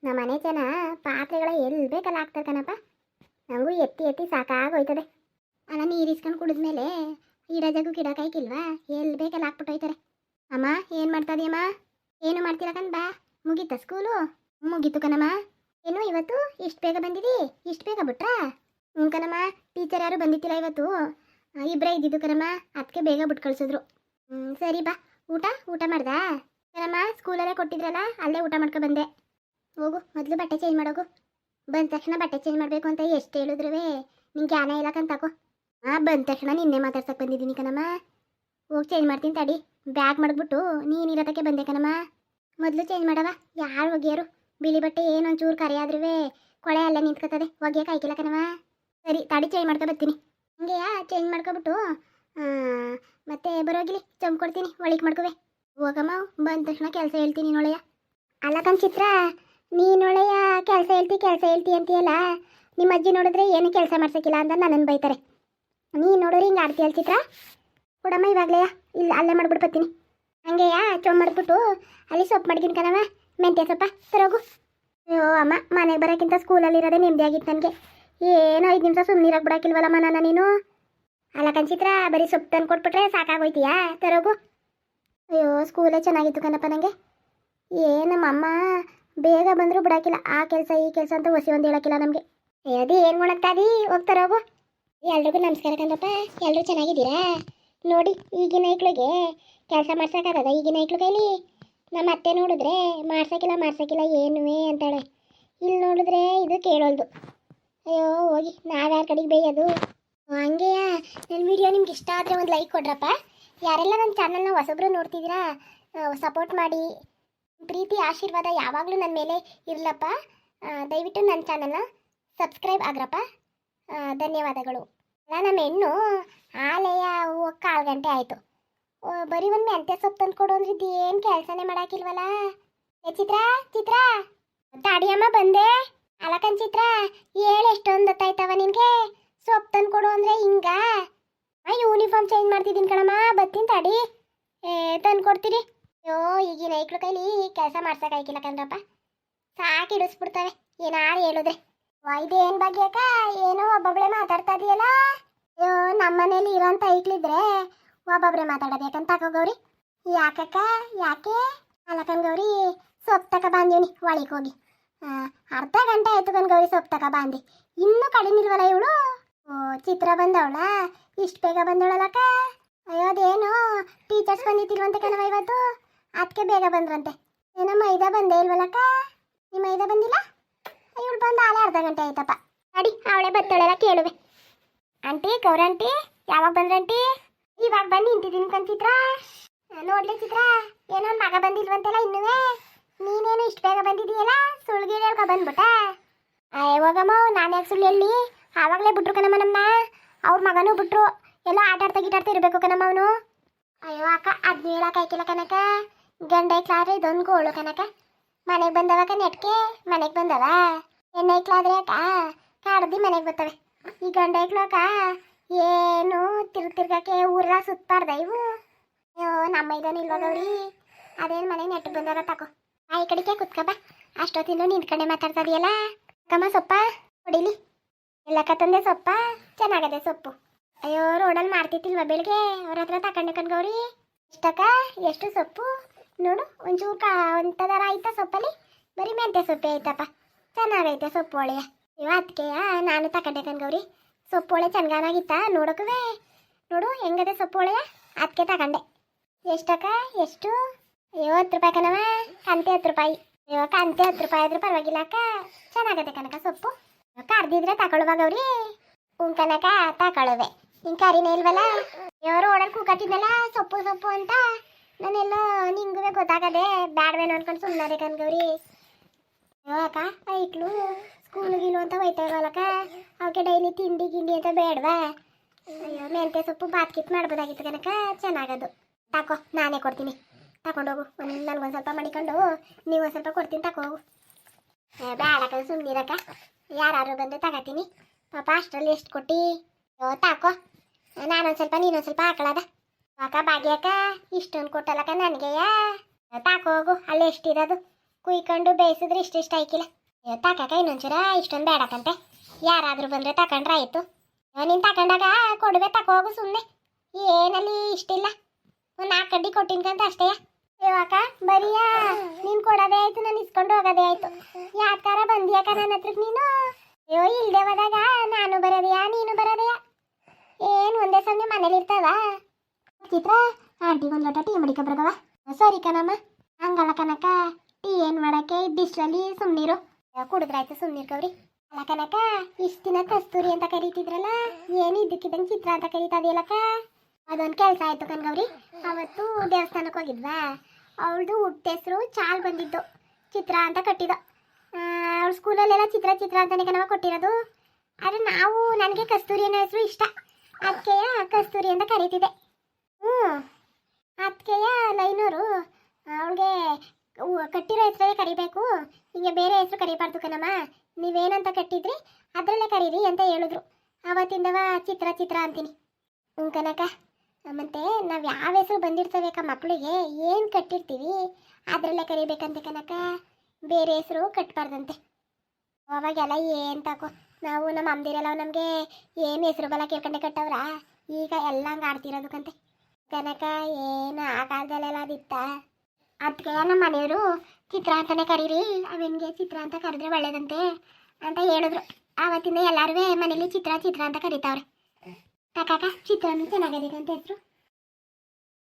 ನಮ್ಮ ಮನೆ ಜನ ಪಾತ್ರೆಗಳ ಎಲ್ಲಿ ಬೇಕಲ್ಲ ಹಾಕ್ತಾರೆ ಕಣಪ್ಪ. ನನಗೂ ಎತ್ತಿ ಎತ್ತಿ ಸಾಕಾಗೋಯ್ತದೆ. ಅಲ್ಲ ನೀರು ಇಸ್ಕೊಂಡು ಕುಡಿದ್ಮೇಲೆ ಇಡೋದಕ್ಕೂ ಗಿಡಕಾಯ್ಕಿಲ್ವಾ, ಎಲ್ಲಿ ಬೇಕಲ್ಲ ಹಾಕ್ಬಿಟ್ಟು ಹೋಯ್ತಾರೆ. ಅಮ್ಮ ಏನು ಮಾಡ್ತಾದೀಯಮ್ಮ? ಏನು ಮಾಡ್ತೀರಾ ಕಣ್ ಬಾ. ಮುಗೀತಾ ಸ್ಕೂಲು? ಮುಗೀತು ಕಣಮ್ಮ. ಏನು ಇವತ್ತು ಇಷ್ಟು ಬೇಗ ಬಂದಿದಿ? ಇಷ್ಟು ಬೇಗ ಬಿಟ್ರಾ? ಹ್ಞೂ ಕಣಮ್ಮ, ಟೀಚರ್ ಯಾರು ಬಂದಿತ್ತಿಲ್ಲ ಇವತ್ತು, ಇಬ್ಬರೇ ಇದ್ದಿದ್ದು ಕಣಮ್ಮ, ಅದಕ್ಕೆ ಬೇಗ ಬಿಟ್ಟು ಕಳಿಸಿದ್ರು. ಸರಿ ಬಾ. ಊಟ ಊಟ ಮಾಡ್ದಾ ಕಣಮ್ಮ? ಸ್ಕೂಲಲ್ಲೇ ಕೊಟ್ಟಿದ್ರಲ್ಲ ಅಲ್ಲೇ ಊಟ ಮಾಡ್ಕೊ ಬಂದೆ. ಹೋಗು ಮೊದಲು ಬಟ್ಟೆ ಚೇಂಜ್ ಮಾಡೋಗು. ಬಂದ ತಕ್ಷಣ ಬಟ್ಟೆ ಚೇಂಜ್ ಮಾಡಬೇಕು ಅಂತ ಎಷ್ಟು ಹೇಳಿದ್ರು ನಿಂಗೆ ಜ್ಞಾನ ಇಲ್ಲ ಕಂತಾಕೋ. ಬಂದ ತಕ್ಷಣ ನಿನ್ನೆ ಮಾತಾಡ್ಸಕ್ಕೆ ಬಂದಿದ್ದೀನಿ ಕಣಮ್ಮ. ಹೋಗಿ ಚೇಂಜ್ ಮಾಡ್ತೀನಿ ತಡಿ. ಬ್ಯಾಗ್ ಮಾಡಿಬಿಟ್ಟು ನೀನಿರೋದಕ್ಕೆ ಬಂದೆ ಕಣಮ್ಮ. ಮೊದಲು ಚೇಂಜ್ ಮಾಡವ. ಯಾರು ಒಗ್ಯಾರು? ಬಿಳಿ ಬಟ್ಟೆ ಏನೊಂಚೂರು ಕರೆ ಆದ್ರೂ ಕೊಳೆ ಅಲ್ಲೇ ನಿಂತ್ಕೊತದೆ, ಒಗ್ಯಕ್ಕೆ ಆಯ್ಕಿಲ್ಲ ಕಣವ. ಸರಿ ತಡಿ, ಚೇಂಜ್ ಮಾಡ್ಕೊ ಬರ್ತೀನಿ. ಹಂಗೆಯಾ ಚೇಂಜ್ ಮಾಡ್ಕೊಬಿಟ್ಟು ಮತ್ತೆ ಬರೋಗಿಲಿ ಚಂಪ್ ಕೊಡ್ತೀನಿ, ಒಳಿಗೆ ಮಾಡ್ಕೋವೆ. ಹೋಗಮ್ಮ, ಬಂದ ತಕ್ಷಣ ಕೆಲಸ ಹೇಳ್ತೀನಿ ನೋಳೆಯ. ಅಲ್ಲ ಕಣ್ ಚಿತ್ರ, ನೀನೊಳೆಯ ಕೆಲಸ ಹೇಳ್ತಿ ಅಂತೀಯಲ್ಲ. ನಿಮ್ಮ ಅಜ್ಜಿ ನೋಡಿದ್ರೆ ಏನು ಕೆಲಸ ಮಾಡ್ಸೋಕ್ಕಿಲ್ಲ ಅಂತ ನನ್ನನ್ನು ಬೈತಾರೆ. ನೀನು ನೋಡಿದ್ರೆ ಹಿಂಗೆ ಆಡ್ತೀಯಲ್ಲ ಚಿತ್ರ. ಕೊಡಮ್ಮ ಇವಾಗಲೇ, ಇಲ್ಲ ಅಲ್ಲೇ ಮಾಡ್ಬಿಟ್ಟು ಬರ್ತೀನಿ. ಹಂಗೆಯಾ ಚೊಂಬ್ ಮಾಡಿಬಿಟ್ಟು ಅಲ್ಲಿ ಸೊಪ್ಪು ಮಡ್ಗಿನ ಕಣವ, ಮೆಂತ್ಯ ಸೊಪ್ಪ ತರೋಗು. ಅಯ್ಯೋ ಅಮ್ಮ, ಮನೆಗೆ ಬರೋಕ್ಕಿಂತ ಸ್ಕೂಲಲ್ಲಿ ಇರೋದೇ ನೆಮ್ಮದಿ ಆಗಿತ್ತು ನನಗೆ. ಏನೋ 5 ನಿಮಿಷ ಸುಮ್ಮನಿರಾಗಿ ಬಿಡೋಕ್ಕಿಲ್ವಲ್ಲಮ್ಮ ನನ್ನ ನೀನು. ಅಲ್ಲ ಕಣ್ಚಿತ್ರ, ಬರೀ ಸೊಪ್ಪು ತಂದು ಕೊಟ್ಬಿಟ್ರೆ ಸಾಕಾಗೋಯ್ತೀಯಾ? ತರೋಗು. ಅಯ್ಯೋ ಸ್ಕೂಲೇ ಚೆನ್ನಾಗಿತ್ತು ಕಣಪ್ಪ ನನಗೆ. ನಮ್ಮಮ್ಮ ಬೇಗ ಬಂದರೂ ಬಿಡೋಕ್ಕಿಲ್ಲ, ಆ ಕೆಲಸ ಈ ಕೆಲಸ ಅಂತ ಹೊಸಿ ಒಂದು ಹೇಳೋಕ್ಕಿಲ್ಲ ನಮಗೆ. ಅದೇ ಏನು ಮಾಡಕ್ತಾದಿ, ಹೋಗ್ತಾರೋಗು. ಎಲ್ರಿಗೂ ನಮಸ್ಕಾರ ಕಣಪ್ಪ, ಎಲ್ಲರೂ ಚೆನ್ನಾಗಿದ್ದೀರಾ? ನೋಡಿ ಈಗಿನ ಐಕ್ಳಿಗೆ ಕೆಲಸ ಮಾಡ್ಸೋಕ್ಕಾಗದ? ಈಗಿನ ಐಕ್ಳು ಕೈಲಿ ನಮ್ಮ ಅತ್ತೆ ನೋಡಿದ್ರೆ ಮಾಡ್ಸೋಕ್ಕಿಲ್ಲ ಏನುವೇ ಅಂತಾಳೆ. ಇಲ್ಲಿ ನೋಡಿದ್ರೆ ಇದು ಕೇಳೋಲ್ದು. ಅಯ್ಯೋ ಹೋಗಿ ನಾವ್ಯಾರ ಕಡೆಗೆ ಬೇಯೋದು. ಹಂಗೆಯಾ, ನನ್ನ ವಿಡಿಯೋ ನಿಮ್ಗೆ ಇಷ್ಟ ಆದರೆ ಒಂದು ಲೈಕ್ ಕೊಡ್ರಪ್ಪ. ಯಾರೆಲ್ಲ ನನ್ನ ಚಾನಲ್ನ ಹೊಸಬ್ರು ನೋಡ್ತಿದ್ದೀರಾ, ಸಪೋರ್ಟ್ ಮಾಡಿ. ಪ್ರೀತಿ ಆಶೀರ್ವಾದ ಯಾವಾಗಲೂ ನನ್ನ ಮೇಲೆ ಇರಲಪ್ಪ. ದಯವಿಟ್ಟು ನನ್ನ ಚಾನಲ್ನ ಸಬ್ಸ್ಕ್ರೈಬ್ ಆಗ್ರಪ್ಪ. ಧನ್ಯವಾದಗಳು. ಅಲ್ಲ ನಮ್ಮ ಹೆಣ್ಣು ಆಲೆಯ ಹೋಗಿ 1/4 ಗಂಟೆ ಆಯಿತು. ಬರೀ ಒಂದು ಮೆಂತ್ಯ ಸೊಪ್ಪು ತಂದು ಕೊಡು ಅಂದ್ರೆ ಇದೇನು ಕೆಲಸನೇ ಮಾಡೋಕ್ಕಿಲ್ವಲ್ಲ. ಚಿತ್ರ ತಾಡಿಯಮ್ಮ ಬಂದೆ. ಅಲಕನ್ ಚಿತ್ರ, ಹೇಳು ಎಷ್ಟೊಂದು ಹೊತ್ತಾಯ್ತವ ನಿನಗೆ? ಸೊಪ್ಪು ತಂದು ಕೊಡು ಅಂದರೆ ಹಿಂಗ? ಯೂನಿಫಾರ್ಮ್ ಚೇಂಜ್ ಮಾಡ್ತಿದ್ದೀನಿ ಕಣಮ್ಮ, ಬರ್ತೀನಿ ತಡಿ. ತಂದು ಕೊಡ್ತೀರಿ. ಅಯ್ಯೋ ಈಗಿನ ಐಕ್ಳು ಕೈಲಿ ಕೆಲಸ ಮಾಡ್ಸೋಕ್ಕಾಯ್ಕಿಲ್ಲ ಕಣ್ರಪ್ಪ, ಸಾಕು ಇಡಿಸ್ಬಿಡ್ತವೆ ಏನಾರು ಹೇಳಿದ್ರೆ. ಇದೇನು ಭಾಗ್ಯಕ್ಕ, ಏನೋ ಒಬ್ಬೊಬ್ಬಳೆ ಮಾತಾಡ್ತಾ ಇದೆಯಲ್ಲ. ಅಯ್ಯೋ ನಮ್ಮ ಮನೇಲಿ ಇರೋಂಥ ಐಕ್ಳಿದ್ರೆ ಒಬ್ಬೊಬ್ಬರೇ ಮಾತಾಡೋಬೇಕಂತ ಗೌರಿ. ಯಾಕಕ್ಕ, ಯಾಕೆ? ಅಲ್ಲಕನ್ ಗೌರಿ, ಸೊಪ್ಪು ತಕ ಬಾಂದೀವ್ನಿ ಒಳಗೆ ಹೋಗಿ. ಅರ್ಧ ಗಂಟೆ ಆಯ್ತು ಕಣ್ ಗೌರಿ ಸೊಪ್ಪು ತಕ ಬಾಂದಿ, ಇನ್ನೂ ಕಡಿನಿಲ್ವಲ್ಲ ಇವಳು. ಚಿತ್ರ ಬಂದವಳ, ಇಷ್ಟು ಬೇಗ ಬಂದವಳಲ್ಲಕ್ಕ. ಅಯ್ಯೋ ಅದೇನು ಟೀಚರ್ಸ್ ಬಂದಿತ್ತಿಲ್ವಂತೆ ಕಣವ ಇವತ್ತು, ಅದಕ್ಕೆ ಬೇಗ ಬಂದ್ರಂತೆ. ಏನೋ ಮೈದಾ ಬಂದೇ ಇಲ್ವಲ್ಲಕ್ಕ? ನಿಮ್ಮ ಮೈದಾ ಬಂದಿಲ್ಲ? ಇವಳು ಬಂದು ಆಲೆ ಅರ್ಧ ಗಂಟೆ ಆಯ್ತಪ್ಪ. ನಡಿ ಅವಳೆ ಬತ್ತಳೆಲ್ಲ ಕೇಳುವೆ. ಆಂಟಿ, ಗೌರಂಟಿ ಯಾವಾಗ ಬಂದ್ರಂಟಿ? ಇವಾಗ ಬಂದು ನಿಂತಿದ್ದೀನಿ ಕಂಚಿತ್ರ. ನೋಡ್ಲಿ ಚಿತ್ರ, ಏನೋ ಒಂದು ಮಗ ಬಂದಿಲ್ವಂತೆಲ್ಲ ಇನ್ನೂ. ನೀನೇನು ಇಷ್ಟು ಬೇಗ ಬಂದಿದ್ದೀಯಲ್ಲ, ಸುಳ್ಳು ಹೇಳ್ಕೊ ಬಂದ್ಬಿಟ್ಟ. ಹೋಗಮ್ಮ, ನಾನು ಯಾಕೆ ಸುಳ್ಳು ಹೇಳಿ? ಆವಾಗಲೇ ಬಿಟ್ರು ಕಣಮ್ಮ ನಮ್ಮನ್ನ. ಅವ್ರ ಮಗನೂ ಬಿಟ್ರು, ಎಲ್ಲ ಆಟಾಡ್ತಾ ಇರಬೇಕು ಕಣಮ್ಮ ಅವನು. ಅಯ್ಯೋ ಅಕ್ಕ, ಅದನ್ನ ಹೇಳಕ್ಕಾಯ್ಕಿಲ್ಲ ಕನಕ. ಗಂಡ ಐಕ್ಲಾದ್ರೆ ಇದೊಂದು ಗೋಳು ಕನಕ. ಮನೆಗೆ ಬಂದವಕ್ಕ ನೆಟ್ಕೆ, ಮನೆಗೆ ಬಂದವ. ಹೆಣ್ಣು ಐಕ್ಲಾದ್ರೆ ಅಕ್ಕ ಕಾಡ್ದು ಮನೆಗೆ ಬರ್ತವೆ. ಈ ಗಂಡ ಐಕ್ಳು ಅಕ್ಕ ಏನು ತಿರ್ಗಕ್ಕೆ ಊರ ಸುತ್ತಬಾರ್ದ ಇವು. ಅಯ್ಯೋ ನಮ್ಮ ಇದನ್ನು ಇಲ್ವ ಗೌರಿ, ಅದೇನು ಮನೆಗೆ ನೆಟ್ಟು ಬಂದವ ತಗೋ. ಈ ಕಡೆಗೆ ಕುತ್ಕಬ, ಅಷ್ಟೊತ್ತಿಂದು ನಿಂತ್ಕೊಂಡೆ ಮಾತಾಡ್ತಾ ಇದೆಯಲ್ಲ. ಅಕ್ಕಮ್ಮ ಸೊಪ್ಪ ಹೊಡಿಲಿ. ಎಲ್ಲಕ್ಕ ತಂದೆ ಸೊಪ್ಪ, ಚೆನ್ನಾಗದೆ ಸೊಪ್ಪು. ಅಯ್ಯೋ ರೋಡಲ್ಲಿ ಮಾಡ್ತಿತ್ತಿಲ್ವ ಬೆಳಿಗ್ಗೆ, ಅವ್ರ ಹತ್ರ ತಗೊಂಡೆ ಕಣ್ ಗೌರಿ. ಎಷ್ಟಕ್ಕ, ಎಷ್ಟು ಸೊಪ್ಪು ನೋಡು, ಒಂಚೂರು ಒಂಥರ ಆಯ್ತಾ ಸೊಪ್ಪಲ್ಲಿ. ಬರೀ ಮೆಂತ್ಯ ಸೊಪ್ಪೆ ಆಯ್ತಪ್ಪ, ಚೆನ್ನಾಗೈತೆ ಸೊಪ್ಪು ಒಳೆಯ. ಅಯ್ಯೋ ಅದಕ್ಕೆಯ ನಾನು ತಗೊಂಡೆ ಕಣ್ ಗೌರಿ. ಸೊಪ್ಪು ಒಳ್ಳೆ ಚೆನ್ನಾಗಿತ್ತ ನೋಡೋಕುವೆ. ನೋಡು ಹೆಂಗದೆ ಸೊಪ್ಪು ಒಳೆಯ, ಅದಕ್ಕೆ ತಗೊಂಡೆ. ಎಷ್ಟಕ್ಕ, ಎಷ್ಟು? ಅಯ್ಯೋ 10 ರೂಪಾಯಿ ಕಣವ, ಕಂತೆ 10 ರೂಪಾಯಿ. ಅಯ್ಯೋ ಕಂತೆ 10 ರೂಪಾಯಿ ಆದ್ರೂ ಪರವಾಗಿಲ್ಲ ಅಕ್ಕ, ಚೆನ್ನಾಗದೆ ಕನಕ ಸೊಪ್ಪು. ಕರ್ದಿದ್ರೆ ತಗೊಳ್ಳುವ ಗೌರಿ. ಕನಕ ತಗೊಳ್ಳುವೆ, ನಿನ್ ಕರಿನೇ ಇಲ್ವಲ್ಲ. ಇವರು ಓಡಾಡ್ ಕೂಕತ್ತಿದ್ನಲ್ಲ ಸೊಪ್ಪು ಸೊಪ್ಪು ಅಂತ, ನಾನೆಲ್ಲೋ ನಿಂಗೂ ಗೊತ್ತಾಗದೆ ಬ್ಯಾಡ್ವೇನು ಅನ್ಕೊಂಡು ಸುಮ್ಮನೆ ಕಣ್ ಗೌರಿ. ಅಯ್ಯೋ ಅಕ್ಕ, ಐಕ್ಳು ಸ್ಕೂಲಿಗಿಲು ಅಂತ ಹೋಯ್ತಾ ಇಲ್ವಲ್ಲಕ್ಕ, ಅವಕ್ಕೆ ಡೈಲಿ ತಿಂಡಿ ಗಿಂಡಿ ಅಂತ ಬೇಡವಾ? ಅಯ್ಯೋ ಮೆಂತ್ಯ ಸೊಪ್ಪು ಬಾತ್ಕಿತ್ ಮಾಡ್ಬೋದಾಗಿತ್ತು ಕನಕ, ಚೆನ್ನಾಗದು. ತಾಕೋ, ನಾನೇ ಕೊಡ್ತೀನಿ, ತಗೊಂಡೋಗು. ನನಗೊಂದು ಸ್ವಲ್ಪ ಮಾಡಿಕೊಂಡು ನೀವು ಒಂದು ಸ್ವಲ್ಪ ಕೊಡ್ತೀನಿ, ತಗೋಗು. ಬೇಡಕ್ಕ ಸುಮ್ಮನಿರಕ್ಕ, ಯಾರು ಬಂದು ತಗೋತೀನಿ ಪಾಪ. ಅಷ್ಟರಲ್ಲಿ ಎಷ್ಟು ಕೊಟ್ಟು? ತಾಕೋ, ನಾನೊಂದು ಸ್ವಲ್ಪ ನೀನೊಂದು ಸ್ವಲ್ಪ ಹಾಕೊಳ್ಳದ. ಅಕ್ಕ ಭಾಗ್ಯಕ್ಕ ಇಷ್ಟೊಂದು ಕೊಟ್ಟಲ್ಲಕ್ಕ ನನಗೆಯ. ತಾಕೋಗು, ಅಲ್ಲಿ ಎಷ್ಟಿರೋದು ಕುಯ್ಕೊಂಡು ಬೇಯಿಸಿದ್ರೆ ಇಷ್ಟ ಆಯ್ಕಿಲ್ಲ. ತಕಾಕ ಇನ್ನೊಂಚೂರ ಇಷ್ಟೊಂದು ಬೇಡಕಂತೆ. ಯಾರಾದರೂ ಬಂದರೆ ತಕೊಂಡ್ರೆ ಆಯಿತು. ನೀನು ತಕೊಂಡಾಗ ಕೊಡುವೆ ತಕೋಗು ಸುಮ್ಮನೆ. ಏನಲ್ಲಿ ಇಷ್ಟಿಲ್ಲ, ಒಂದು 4 ಕಡ್ಡಿ ಕೊಟ್ಟಿನ್ಕಂತ ಅಷ್ಟೇ. ಇವಾಗ ಬರೀಯಾ ನೀನು ಕೊಡೋದೇ ಆಯಿತು, ನಾನು ಇಸ್ಕೊಂಡು ಹೋಗೋದೇ ಆಯಿತು. ಯಾಕಾರ ಬಂದಿಯಾಕ ನನ್ನ ಹತ್ರಕ್ಕೆ ನೀನು? ಅಯ್ಯೋ ಇಲ್ಲದೆ ಹೋದಾಗ ನಾನು ಬರೋದೆಯಾ ನೀನು ಬರೋದೆಯಾ? ಏನು ಒಂದೇ ಸಮಯ ಮನೇಲಿ ಇರ್ತಾವ? ಚಿತ್ರ ಆಂಟಿಗೆ ಒಂದು ಲೋಟ ಟೀ ಮಡಿಕ ಬರಗವ. ಸರಿ ಕಣಮ್ಮ. ಹಂಗಲ್ಲ ಕನಕ, ಟೀ ಏನು ಮಾಡೋಕ್ಕೆ ಬಿಸಿಲಲ್ಲಿ ಸುಮ್ಮನಿರು. ಕುಡಿದ್ರಾಯ್ತು ಸುಮ್ಮನಿರ್ಕವ್ರಿ. ಅಲ್ಲ ಕನಕ, ಇಷ್ಟು ದಿನ ಕಸ್ತೂರಿ ಅಂತ ಕರೀತಿದ್ರಲ್ಲ, ಏನು ಇದ್ದಕ್ಕಿದ್ದಂಗೆ ಚಿತ್ರ ಅಂತ ಕರೀತದೆಯಲ್ಲಕ್ಕ? ಅದೊಂದು ಕೆಲಸ ಆಯಿತು ಕಣ್ಗವ್ರಿ. ಅವತ್ತು ದೇವಸ್ಥಾನಕ್ಕೆ ಹೋಗಿದ್ವಾ, ಅವಳದು ಹುಟ್ಟ ಹೆಸರು ಚಾಲ್ ಬಂದಿದ್ದು, ಚಿತ್ರ ಅಂತ ಕಟ್ಟಿದ. ಅವಳ ಸ್ಕೂಲಲ್ಲೆಲ್ಲ ಚಿತ್ರ ಚಿತ್ರ ಅಂತಲೇ ಕಣವ ಕೊಟ್ಟಿರೋದು. ಆದರೆ ನನಗೆ ಕಸ್ತೂರಿ ಅನ್ನೋ ಹೆಸರು ಇಷ್ಟ, ಅದಕ್ಕೆ ಕಸ್ತೂರಿ ಅಂತ ಕರೀತಿದ್ದೆ. ಅದಕ್ಕೆಯ ಲೈನವರು ಅವಳಿಗೆ ಕಟ್ಟಿರೋ ಹೆಸರೇ ಕರಿಬೇಕು, ಹಿಂಗೆ ಬೇರೆ ಹೆಸರು ಕರಿಬಾರ್ದು ಕಣಮ್ಮ, ನೀವೇನಂತ ಕಟ್ಟಿದ್ರಿ ಅದರಲ್ಲೇ ಕರೀರಿ ಅಂತ ಹೇಳಿದ್ರು. ಆವತ್ತಿಂದವ ಚಿತ್ರ ಚಿತ್ರ ಅಂತೀನಿ. ಕನಕ, ಮತ್ತು ನಾವು ಯಾವ ಹೆಸರು ಬಂದಿರ್ತಬೇಕ ಮಕ್ಕಳಿಗೆ ಏನು ಕಟ್ಟಿರ್ತೀವಿ ಅದರಲ್ಲೇ ಕರಿಬೇಕಂತೆ ಕನಕ, ಬೇರೆ ಹೆಸರು ಕಟ್ಟಬಾರ್ದಂತೆ. ಅವಾಗೆಲ್ಲ ಏನು ತಗೋ, ನಾವು ನಮ್ಮ ಅಮ್ಮದಿರೆಲ್ಲ ನಮಗೆ ಏನು ಹೆಸರು ಬಲ ಕೇಳ್ಕೊಂಡೆ ಕಟ್ಟವ್ರ, ಈಗ ಎಲ್ಲ ಹಂಗೆ ಆಡ್ತಿರೋದಕ್ಕಂತೆ ಕನಕ. ಏನು ಆ ಕಾಲದಲ್ಲೆಲ್ಲ ಅದಿತ್ತ. ಅದಕ್ಕೆ ನಮ್ಮ ಮನೆಯವರು ಚಿತ್ರ ಅಂತಲೇ ಕರೀರಿ, ಅವನಿಗೆ ಚಿತ್ರ ಅಂತ ಕರೆದ್ರೆ ಒಳ್ಳೇದಂತೆ ಅಂತ ಹೇಳಿದ್ರು. ಆವತ್ತಿಂದ ಎಲ್ಲರೂ ಮನೇಲಿ ಚಿತ್ರ ಚಿತ್ರ ಅಂತ ಕರೀತಾವ್ರೆ. ಕಾಕ ಚಿತ್ರನೂ ಚೆನ್ನಾಗಿದೆ ಅಂತ ಹೆಸರು.